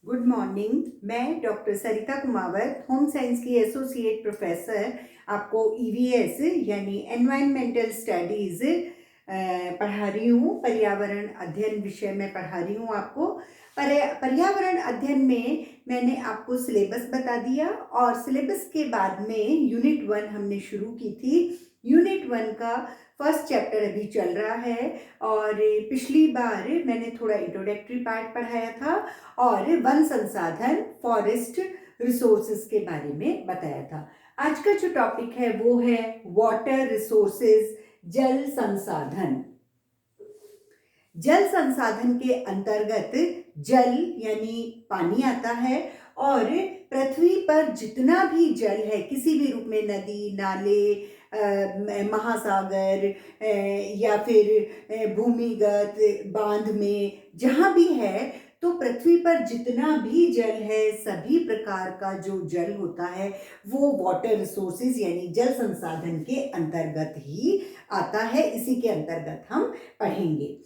Good morning. मैं doctor सरिता Kumawat, home science की associate professor, आपको ईवीएस यानी एनवायरमेंटल स्टडीज़ पढ़ा रही हूँ। पर्यावरण अध्ययन विषय में पढ़ा रही हूँ आपको। पर्यावरण अध्ययन में मैंने आपको सिलेबस बता दिया और सिलेबस के बाद में यूनिट 1 हमने शुरू की थी। यूनिट 1 का फर्स्ट चैप्टर अभी चल रहा है और पिछली बार मैंने थोड़ा इंट्रोडक्टरी पार्ट पढ़ाया था और वन संसाधन फॉरेस्ट रिसोर्सेज के बारे में बताया था। आज का जो टॉपिक है वो है वाटर रिसोर्सेज, जल संसाधन। जल संसाधन के अंतर्गत जल यानी पानी आता है और पृथ्वी पर जितना भी जल है किसी भी रूप में, नदी, नाले, महासागर या फिर भूमिगत बांध में जहाँ भी है, तो पृथ्वी पर जितना भी जल है, सभी प्रकार का जो जल होता है वो वाटर रिसोर्सेज यानी जल संसाधन के अंतर्गत ही आता है। इसी के अंतर्गत हम पढ़ेंगे।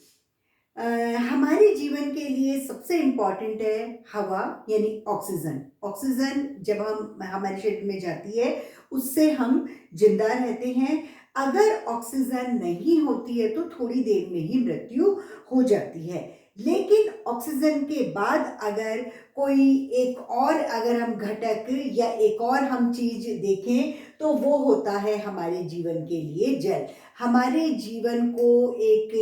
हमारे जीवन के लिए सबसे इम्पॉर्टेंट है हवा यानी ऑक्सीजन। ऑक्सीजन जब हमारे शरीर में जाती है उससे हम जिंदा रहते हैं। अगर ऑक्सीजन नहीं होती है तो थोड़ी देर में ही मृत्यु हो जाती है। लेकिन ऑक्सीजन के बाद अगर कोई एक और अगर हम घटक या एक और हम चीज देखें तो वो होता है हमारे जीवन के लिए जल। हमारे जीवन को एक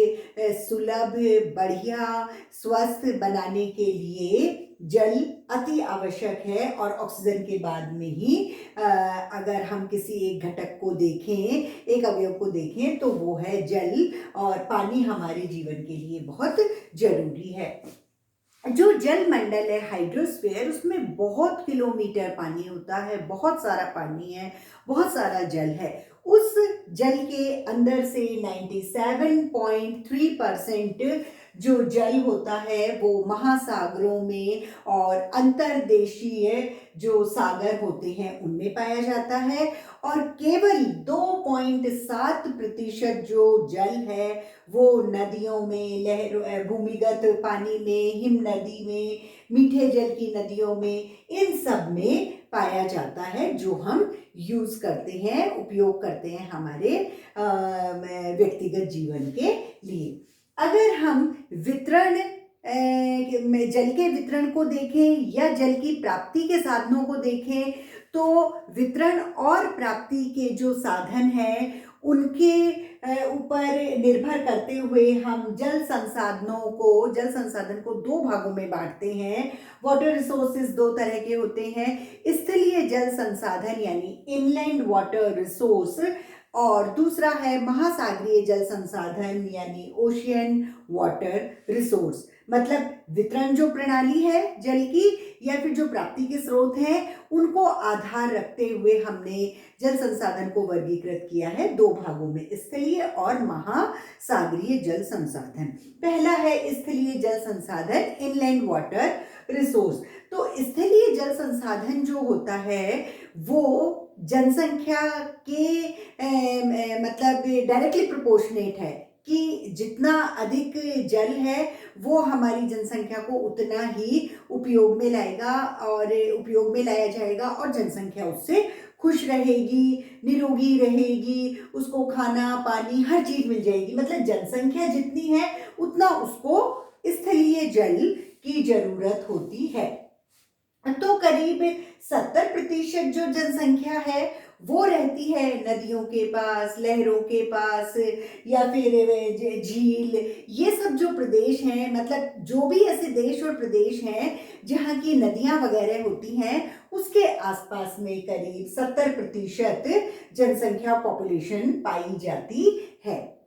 सुलभ, बढ़िया, स्वस्थ बनाने के लिए जल अति आवश्यक है। और ऑक्सीजन के बाद में ही अगर हम किसी एक घटक को देखें, एक अवयव को देखें, तो वो है जल। और पानी हमारे जीवन के लिए बहुत जरूरी है। जो जल मंडल है हाइड्रोस्फीयर, उसमें बहुत किलोमीटर पानी होता है, बहुत सारा पानी है, बहुत सारा जल है। उस जल के अंदर से 97.3% जो जल होता है वो महासागरों में और अंतर्देशीय जो सागर होते हैं उनमें पाया जाता है। और केवल 2.7% जो जल है वो नदियों में, भूमिगत पानी में, हिम नदी में, मीठे जल की नदियों में, इन सब में पाया जाता है, जो हम यूज करते हैं, उपयोग करते हैं हमारे व्यक्तिगत जीवन के लिए। अगर हम वितरण में जल के वितरण को देखें या जल की प्राप्ति के साधनों को देखें, तो वितरण और प्राप्ति के जो साधन हैं उनके ऊपर निर्भर करते हुए हम जल संसाधन को दो भागों में बांटते हैं। वाटर रिसोर्सेज दो तरह के होते हैं, स्थलीय जल संसाधन यानी इनलैंड वाटर रिसोर्स, और दूसरा है महासागरीय जल संसाधन यानी ओशियन वाटर रिसोर्स। मतलब वितरण जो प्रणाली है जल की या फिर जो प्राप्ति के स्रोत हैं उनको आधार रखते हुए हमने जल संसाधन को वर्गीकृत किया है दो भागों में, स्थलीय और महासागरीय जल संसाधन। पहला है स्थलीय जल संसाधन, इनलैंड वाटर रिसोर्स। तो स्थलीय जल संसाधन जो होता है वो जनसंख्या के मतलब डायरेक्टली प्रोपोर्शनेट है कि जितना अधिक जल है वो हमारी जनसंख्या को उतना ही उपयोग में लाएगा और उपयोग में लाया जाएगा और जनसंख्या उससे खुश रहेगी, निरोगी रहेगी, उसको खाना, पानी, हर चीज मिल जाएगी। मतलब जनसंख्या जितनी है उतना उसको स्थलीय जल की जरूरत होती है। तो करीब 70% जो जनसंख्या है वो रहती है नदियों के पास, लहरों के पास, या फिर झील, ये सब जो प्रदेश हैं, मतलब जो भी ऐसे देश और प्रदेश हैं जहाँ की नदियाँ वगैरह होती हैं उसके आसपास में करीब 70% जनसंख्या पॉपुलेशन पाई जाती है।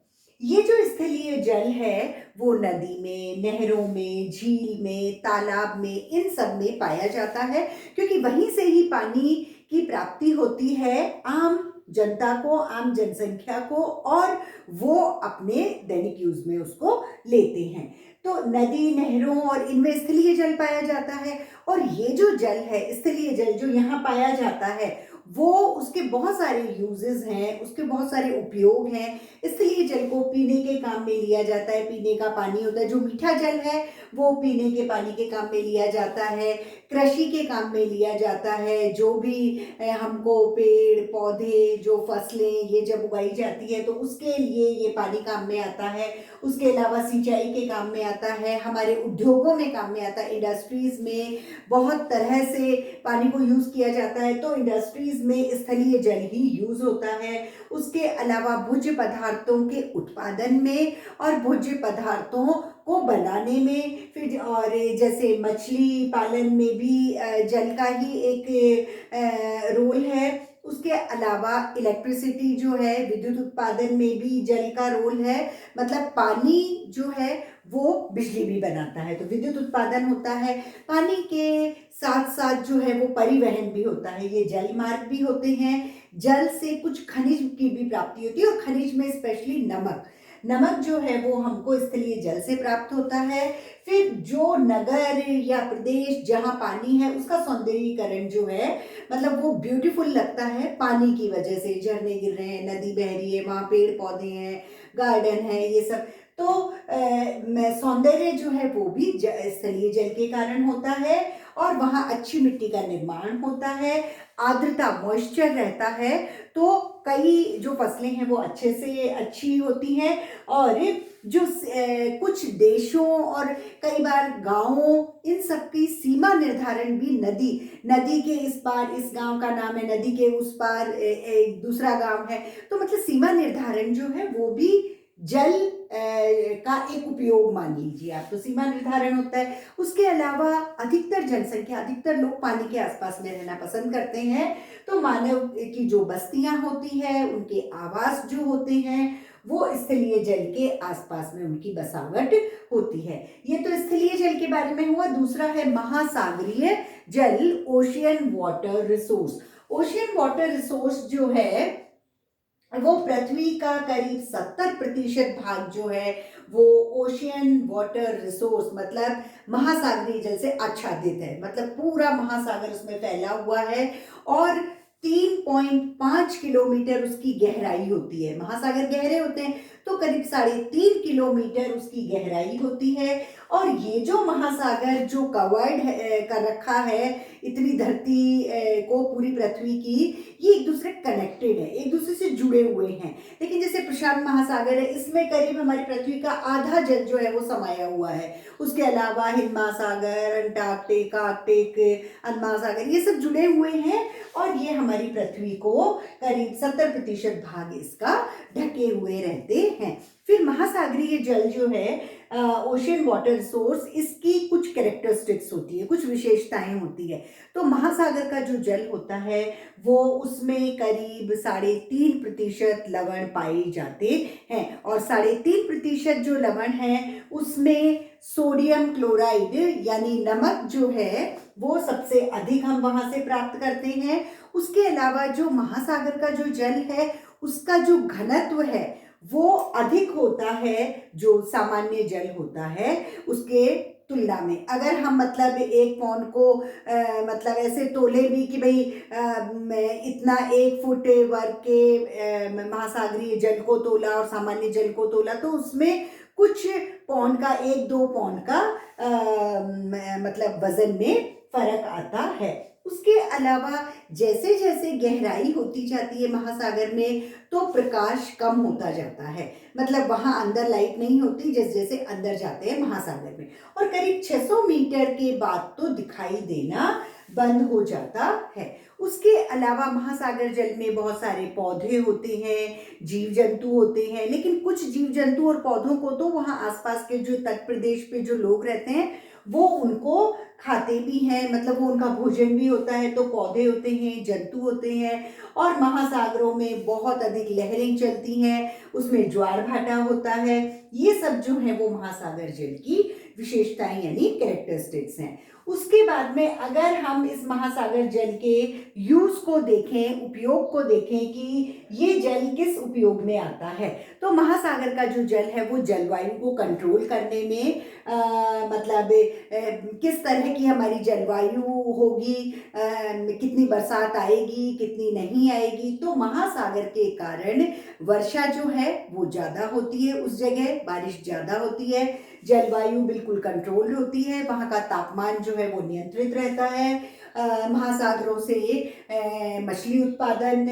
ये जो स्थलीय जल है वो नदी में, नहरों में, झील में, तालाब में, इन सब में पाया जाता है, क्योंकि वहीं से ही पानी की प्राप्ति होती है आम जनता को, आम जनसंख्या को, और वो अपने दैनिक यूज में उसको लेते हैं। तो नदी, नहरों और इनमें स्थलीय जल पाया जाता है। और ये जो जल है, स्थलीय जल जो यहाँ पाया जाता है, वो उसके बहुत सारे यूजेस हैं, उसके बहुत सारे उपयोग हैं। इसलिए जल को पीने के काम में लिया जाता है, पीने का पानी होता है। जो मीठा जल है वो पीने के पानी के काम में लिया जाता है, कृषि के काम में लिया जाता है। जो भी हमको पेड़ पौधे, जो फसलें ये जब उगाई जाती है तो उसके लिए ये पानी काम में आता है। उसके अलावा सिंचाई के काम में आता है, हमारे उद्योगों में काम में आता है, इंडस्ट्रीज में बहुत तरह से पानी को यूज किया जाता है। तो इंडस्ट्रीज में स्थलीय जल ही यूज होता है। उसके अलावा भोज्य पदार्थों के उत्पादन में और भोज्य पदार्थों को बनाने में, फिर और जैसे मछली पालन में भी जल का ही एक रोल है। उसके अलावा इलेक्ट्रिसिटी जो है, विद्युत उत्पादन में भी जल का रोल है। मतलब पानी जो है वो बिजली भी बनाता है, तो विद्युत उत्पादन होता है। पानी के साथ साथ जो है वो परिवहन भी होता है, ये जल मार्ग भी होते हैं। जल से कुछ खनिज की भी प्राप्ति होती है, और खनिज में स्पेशली नमक। नमक जो है वो हमको स्थलीय जल से प्राप्त होता है। फिर जो नगर या प्रदेश जहाँ पानी है उसका सौंदर्यीकरण जो है, मतलब वो ब्यूटीफुल लगता है पानी की वजह से। झरने गिर रहे हैं, नदी बह रही है, वहाँ पेड़ पौधे हैं, गार्डन है, ये सब। तो सौंदर्य जो है वो भी स्थलीय जल के कारण होता है। और वहाँ अच्छी मिट्टी का निर्माण होता है, आर्द्रता मॉइस्चर रहता है, तो कई जो फसलें हैं वो अच्छे से अच्छी होती हैं। और जो कुछ देशों और कई बार गांवों, इन सब की सीमा निर्धारण भी नदी, नदी के इस पार इस गांव का नाम है, नदी के उस पार एक दूसरा गांव है। तो मतलब सीमा निर्धारण जो है वो भी जल का एक उपयोग मान लीजिए आप, तो सीमा निर्धारण होता है। उसके अलावा अधिकतर जनसंख्या, अधिकतर लोग पानी के आसपास में रहना पसंद करते हैं। तो मानव की जो बस्तियां होती है, उनके आवास जो होते हैं, वो स्थलीय जल के आसपास में उनकी बसावट होती है। ये तो स्थलीय जल के बारे में हुआ। दूसरा है महासागरीय जल, ocean water resource. Ocean water resource जो है वो पृथ्वी का करीब 70% भाग जो है वो ओशियन वाटर रिसोर्स, मतलब महासागरीय जल से आच्छादित है। मतलब पूरा महासागर उसमें फैला हुआ है, और 3.5 किलोमीटर उसकी गहराई होती है। महासागर गहरे होते हैं, तो करीब 3.5 किलोमीटर उसकी गहराई होती है। और ये जो महासागर जो कवर्ड कर रखा है इतनी धरती को, पूरी पृथ्वी की, ये एक दूसरे कनेक्टेड है, एक दूसरे से जुड़े हुए हैं। लेकिन जैसे प्रशांत महासागर है, इसमें करीब हमारी पृथ्वी का आधा जल जो है वो समाया हुआ है। उसके अलावा हिंद महासागर, अंटार्कटिक, आर्कटिक, अंड महासागर, ये सब जुड़े हुए हैं। और ये हमारी पृथ्वी को करीब 70% भाग इसका ढके हुए रहते हैं। फिर महासागरीय जल जो है, ओशियन वाटर रिसोर्स, इसकी कुछ कैरेक्टरिस्टिक्स होती है, कुछ विशेषताएं होती है। तो महासागर का जो जल होता है वो, उसमें करीब 3.5% लवण पाए जाते हैं। और 3.5% जो लवण है उसमें सोडियम क्लोराइड यानी नमक जो है वो सबसे अधिक हम वहां से प्राप्त करते हैं। उसके अलावा जो महासागर का जो जल है उसका जो घनत्व है वो अधिक होता है जो सामान्य जल होता है उसके तुलना में। अगर हम मतलब एक पौंड को मतलब ऐसे तोले भी कि भाई इतना 1 फुट वर्ग के महासागरीय जल को तोला और सामान्य जल को तोला, तो उसमें कुछ पौंड का, 1-2 पौंड का मतलब वजन में फर्क आता है। उसके अलावा जैसे जैसे गहराई होती जाती है महासागर में, तो प्रकाश कम होता जाता है। मतलब वहां अंदर लाइट नहीं होती जैसे जैसे अंदर जाते हैं महासागर में। और करीब 600 मीटर के बाद तो दिखाई देना बंद हो जाता है। उसके अलावा महासागर जल में बहुत सारे पौधे होते हैं, जीव जंतु होते हैं। लेकिन कुछ जीव जंतु और पौधों को तो वहाँ आसपास के जो तट प्रदेश पे जो लोग रहते हैं वो उनको खाते भी हैं, मतलब वो उनका भोजन भी होता है। तो पौधे होते हैं, जंतु होते हैं। और महासागरों में बहुत अधिक लहरें चलती हैं, उसमें ज्वार भाटा होता है। ये सब जो है वो महासागर जल की विशेषताएं यानी कैरेक्टरिस्टिक्स हैं। उसके बाद में अगर हम इस महासागर जल के यूज को देखें, उपयोग को देखें कि ये जल किस उपयोग में आता है, तो महासागर का जो जल है वो जलवायु को कंट्रोल करने में मतलब किस तरह की हमारी जलवायु होगी, कितनी बरसात आएगी कितनी नहीं आएगी, तो महासागर के कारण वर्षा जो है वो ज़्यादा होती है, उस जगह बारिश ज़्यादा होती है, जलवायु बिल्कुल कंट्रोल होती है, वहाँ का तापमान जो है वो नियंत्रित रहता है। महासागरों से मछली उत्पादन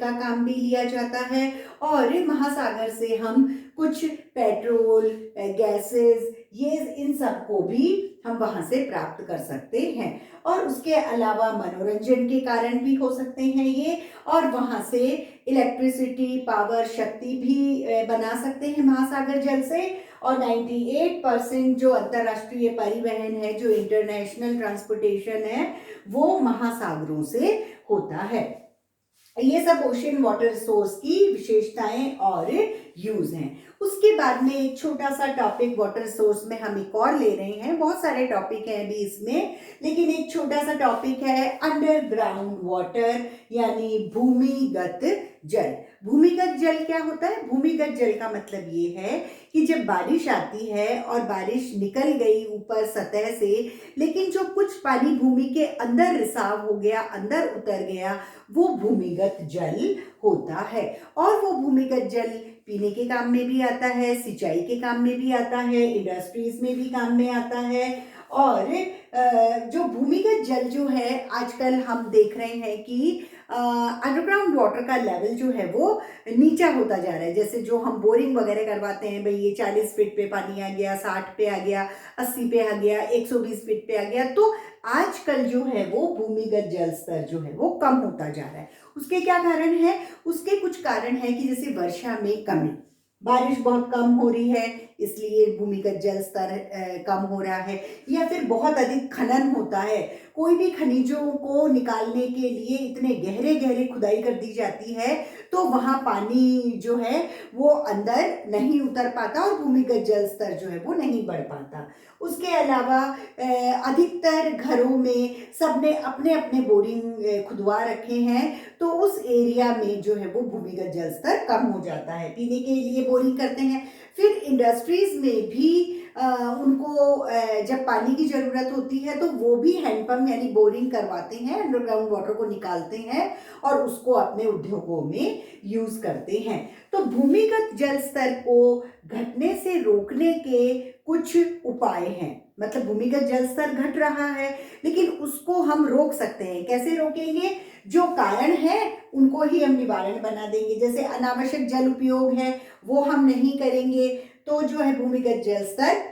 का काम भी लिया जाता है, और महासागर से हम कुछ पेट्रोल, गैसेस, ये इन सब को भी हम वहाँ से प्राप्त कर सकते हैं। और उसके अलावा मनोरंजन के कारण भी हो सकते हैं ये, और वहाँ से इलेक्ट्रिसिटी, पावर, शक्ति भी बना सकते हैं महासागर जल से। और 98% जो अंतर्राष्ट्रीय परिवहन है, जो इंटरनेशनल ट्रांसपोर्टेशन है, वो महासागरों से होता है। ये सब ओशियन वाटर रिसोर्स की विशेषताएं और यूज हैं। उसके बाद में एक छोटा सा टॉपिक वाटर रिसोर्स में हम एक और ले रहे हैं, बहुत सारे टॉपिक हैं अभी इसमें, लेकिन एक छोटा सा टॉपिक है अंडरग्राउंड वाटर यानी भूमिगत जल। भूमिगत जल क्या होता है? भूमिगत जल का मतलब ये है कि जब बारिश आती है और बारिश निकल गई ऊपर सतह से, लेकिन जो कुछ पानी भूमि के अंदर रिसाव हो गया, अंदर उतर गया, वो भूमिगत जल होता है। और वो भूमिगत जल पीने के काम में भी आता है, सिंचाई के काम में भी आता है, इंडस्ट्रीज में भी काम में आता है। और जो भूमिगत जल जो है आजकल हम देख रहे हैं कि अंडरग्राउंड वाटर का लेवल जो है वो नीचा होता जा रहा है। जैसे जो हम बोरिंग वगैरह करवाते हैं, भाई ये 40 फीट पे पानी आ गया, 60 पे आ गया, 80 पे आ गया, 120 फीट पे आ गया, तो आजकल जो है वो भूमिगत जल स्तर जो है वो कम होता जा रहा है। उसके क्या कारण है? उसके कुछ कारण है कि जैसे वर्षा में कमी, बारिश बहुत कम हो रही है इसलिए भूमिगत जल स्तर कम हो रहा है, या फिर बहुत अधिक खनन होता है, कोई भी खनिजों को निकालने के लिए इतने गहरे गहरे खुदाई कर दी जाती है, तो वहाँ पानी जो है वो अंदर नहीं उतर पाता और भूमिगत जल स्तर जो है वो नहीं बढ़ पाता। उसके अलावा अधिकतर घरों में सबने अपने अपने बोरिंग खुदवा रखे हैं, तो उस एरिया में जो है वो भूमिगत जल स्तर कम हो जाता है, पीने के लिए बोरिंग करते हैं। फिर इंडस्ट्रीज में भी उनको जब पानी की ज़रूरत होती है तो वो भी हैंडपम्प यानी बोरिंग करवाते हैं, अंडरग्राउंड वाटर को निकालते हैं और उसको अपने उद्योगों में यूज़ करते हैं। तो भूमिगत जल स्तर को घटने से रोकने के कुछ उपाय हैं। मतलब भूमिगत जल स्तर घट रहा है लेकिन उसको हम रोक सकते हैं। कैसे रोकेंगे? जो कारण है उनको ही हम निवारण बना देंगे। जैसे अनावश्यक जल उपयोग है वो हम नहीं करेंगे तो जो है भूमिगत जल स्तर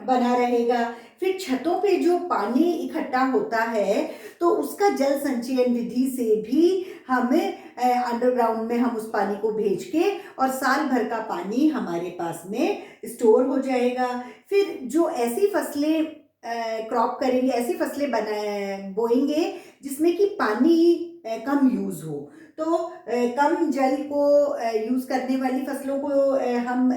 बना रहेगा। फिर छतों पे जो पानी इकट्ठा होता है तो उसका जल संचयन विधि से भी हम अंडरग्राउंड में हम उस पानी को भेज के और साल भर का पानी हमारे पास में स्टोर हो जाएगा। फिर जो ऐसी फसलें क्रॉप करेंगे, ऐसी फसलें बोएंगे जिसमें कि पानी कम यूज हो, तो कम जल को यूज करने वाली फसलों को हम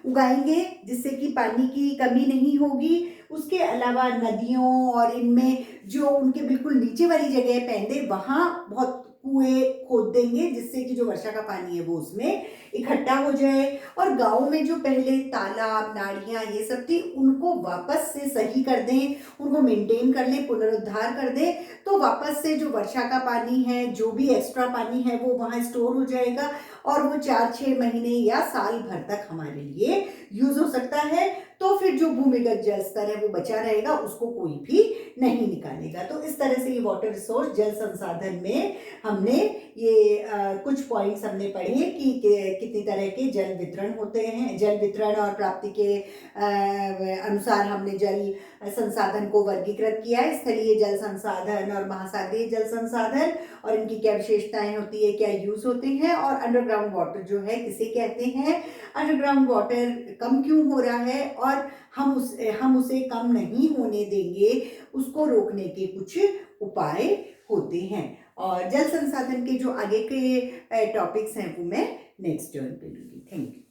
उगाएंगे जिससे कि पानी की कमी नहीं होगी। उसके अलावा नदियों और इनमें जो उनके बिल्कुल नीचे वाली जगह पेंदे, वहाँ बहुत कुएं खोद देंगे जिससे कि जो वर्षा का पानी है वो उसमें इकट्ठा हो जाए। और गाँव में जो पहले तालाब, नालियाँ ये सब थी उनको वापस से सही कर दें, उनको मेंटेन कर लें, पुनरुद्धार कर दें, तो वापस से जो वर्षा का पानी है, जो भी एक्स्ट्रा पानी है वो वहाँ स्टोर हो जाएगा और वो 4-6 महीने या साल भर तक हमारे लिए यूज हो सकता है। तो फिर जो भूमिगत जल स्तर है वो बचा रहेगा, उसको कोई भी नहीं निकालेगा। तो इस तरह से ये वाटर रिसोर्स, जल संसाधन में हमने ये कुछ पॉइंट्स हमने पढ़े कि कितनी तरह के जल वितरण होते हैं। जल वितरण और प्राप्ति के अनुसार हमने जल संसाधन को वर्गीकृत किया है, स्थलीय जल संसाधन और महासागरीय जल संसाधन, और इनकी क्या विशेषताएं होती है, क्या यूज होते हैं, और अंडरग्राउंड वाटर जो है किसे कहते हैं, अंडरग्राउंड वाटर कम क्यों हो रहा है और हम उसे कम नहीं होने देंगे, उसको रोकने के कुछ उपाय होते हैं। और जल संसाधन के जो आगे के टॉपिक्स हैं वो मैं नेक्स्ट टर्न पे लूँगी। Thank you.